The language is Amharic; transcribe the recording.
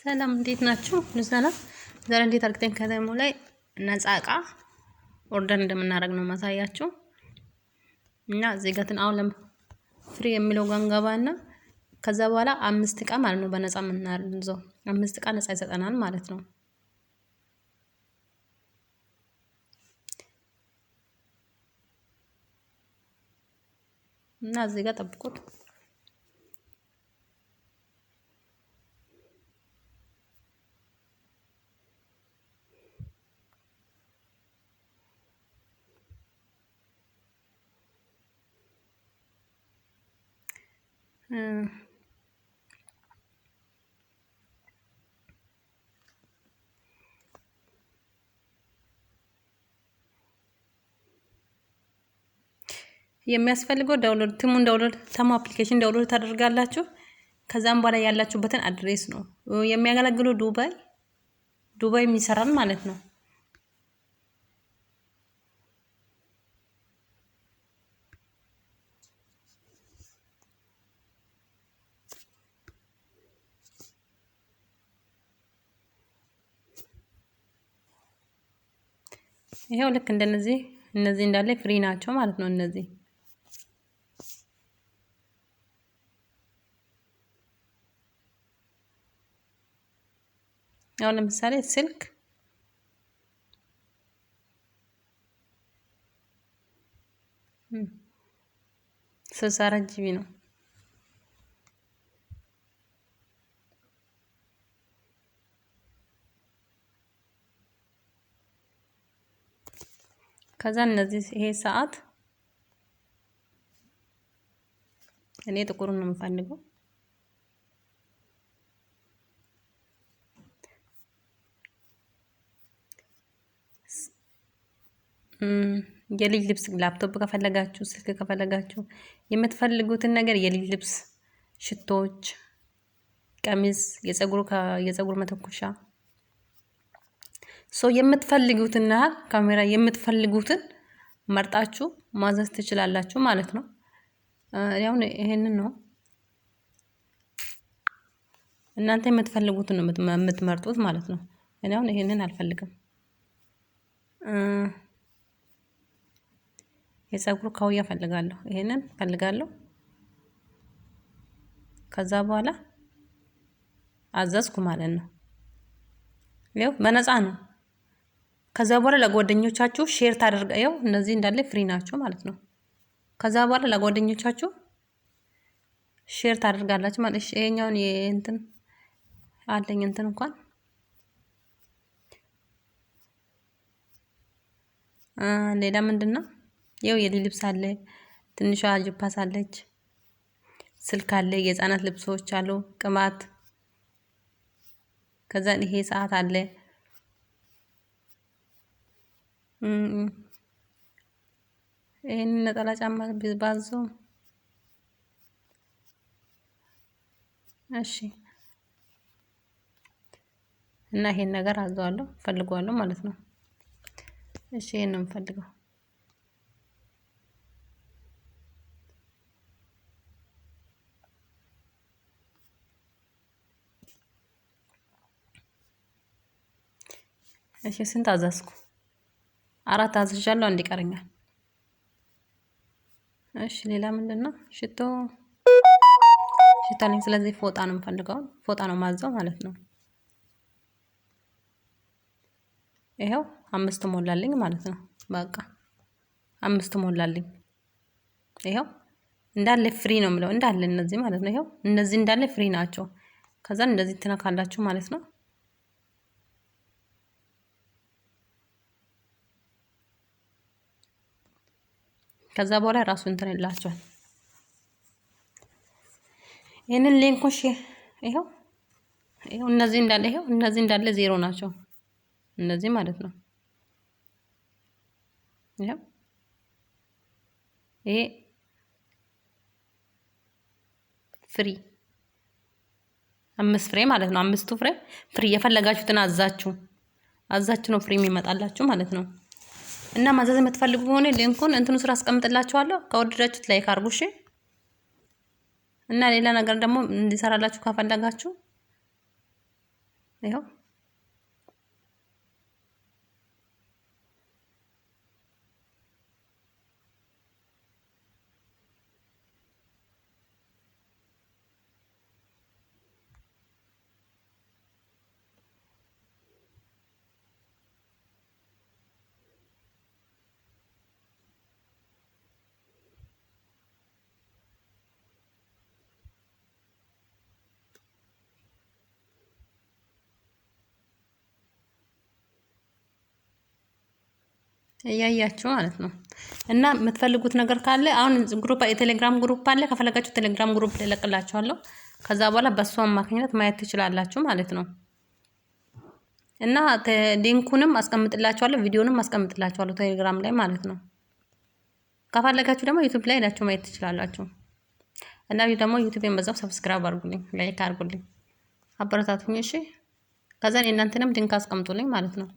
ሰላም እንዴት ናችሁ? ሰላም ዛሬ እንዴት አድርገን ከተማው ላይ ነፃ እቃ ኦርደር እንደምናደርግ ነው ማሳያችሁ። እና እዚህ ጋር አሁን ፍሪ የሚለው ጋር እንገባና ከዛ በኋላ 5 እቃ ማለት ነው በነፃ የምናርዘው 5 እቃ ነፃ ይሰጠናል ማለት ነው። እና እዚህ ጋር ጠብቁት። የሚያስፈልገው ዳውንሎድ ተሙ አፕሊኬሽን ዳውንሎድ ታደርጋላችሁ። ከዛም በኋላ ያላችሁበትን አድሬስ ነው የሚያገለግለው ዱባይ የሚሰራን ማለት ነው። ይሄው ልክ እንደነዚህ እነዚህ እንዳለ ፍሪ ናቸው ማለት ነው። እነዚህ ያው ለምሳሌ ስልክ 64 ጂቢ ነው። ከዛ እነዚህ ይሄ ሰዓት እኔ ጥቁሩን ነው የምፈልገው። የልጅ ልብስ ላፕቶፕ ከፈለጋችሁ ስልክ ከፈለጋችሁ የምትፈልጉትን ነገር የልጅ ልብስ፣ ሽቶዎች፣ ቀሚስ፣ የፀጉር መተኮሻ የምትፈልጉትና ካሜራ የምትፈልጉትን መርጣችሁ ማዘዝ ትችላላችሁ ማለት ነው። ያው ይሄንን ነው እናንተ የምትፈልጉትን ነው የምትመርጡት ማለት ነው። እኔ አሁን ይሄንን አልፈልግም። የፀጉር ካውያ ፈልጋለሁ፣ ይሄንን ፈልጋለሁ። ከዛ በኋላ አዘዝኩ ማለት ነው። ያው በነፃ ነው። ከዛ በኋላ ለጓደኞቻችሁ ሼር ታደርጋዩ። እነዚህ እንዳለ ፍሪ ናቸው ማለት ነው። ከዛ በኋላ ለጓደኞቻችሁ ሼር ታደርጋላችሁ ማለት ነው። ይሄኛውን የእንትን አለኝ እንትን እንኳን ሌላ ምንድነው? ያው የልጅ ልብስ አለ፣ ትንሿ ጅፓስ አለች፣ ስልክ አለ፣ የህፃናት ልብሶች አሉ፣ ቅባት፣ ከዛ ይሄ ሰዓት አለ። ይሄን ነጠላ ጫማ ባዘው እሺ። እና ይሄን ነገር አዘዋለሁ ፈልጓለሁ ማለት ነው። እሺ ይሄን ነው የምፈልገው። እሺ ስንት አዘዝኩ? 4 አዝዣለሁ፣ አንድ ይቀረኛል። እሺ ሌላ ምንድነው? ሽቶ አለኝ። ስለዚህ ፎጣ ነው የምፈልገው። ፎጣ ነው ማዘው ማለት ነው። ይሄው 5 ሞላልኝ ማለት ነው። በቃ 5 ሞላልኝ። ይሄው እንዳለ ፍሪ ነው የምለው እንዳለ እነዚህ ማለት ነው። ይሄው እነዚህ እንዳለ ፍሪ ናቸው። ከዛ እንደዚህ ትነካላችሁ ማለት ነው። ከዛ በኋላ ራሱ እንትን ይላችኋል። ይሄንን ሊንኩሽ ይሄው እነዚህ እንዳለ ዜሮ ናቸው እነዚህ ማለት ነው። ይሄ ፍሪ 5 ፍሬ ማለት ነው። 5ቱ ፍሬ ፍሪ የፈለጋችሁትን አዛችሁ ነው ፍሪ የሚመጣላችሁ ማለት ነው። እና ማዘዝ የምትፈልጉ ሆነ ሊንኩን እንትኑ ስራ አስቀምጥላችኋለሁ። ከወደዳችሁት ላይክ አድርጉ እሺ። እና ሌላ ነገር ደግሞ እንዲሰራላችሁ ካፈለጋችሁ ይኸው እያያችሁ ማለት ነው። እና የምትፈልጉት ነገር ካለ አሁን ግሩፕ የቴሌግራም ግሩፕ አለ። ከፈለጋችሁ ቴሌግራም ግሩፕ ልለቅላችኋለሁ። ከዛ በኋላ በሱ አማካኝነት ማየት ትችላላችሁ ማለት ነው። እና ሊንኩንም አስቀምጥላችኋለሁ፣ ቪዲዮንም አስቀምጥላችኋለሁ ቴሌግራም ላይ ማለት ነው። ከፈለጋችሁ ደግሞ ዩቲዩብ ላይ ሄዳችሁ ማየት ትችላላችሁ። እና ደግሞ ዩቲዩብን በዛው ሰብስክራይብ አድርጉልኝ፣ ላይክ አድርጉልኝ፣ አበረታቱኝ። እሺ ከዛ እናንተንም ሊንክ አስቀምጡልኝ ማለት ነው።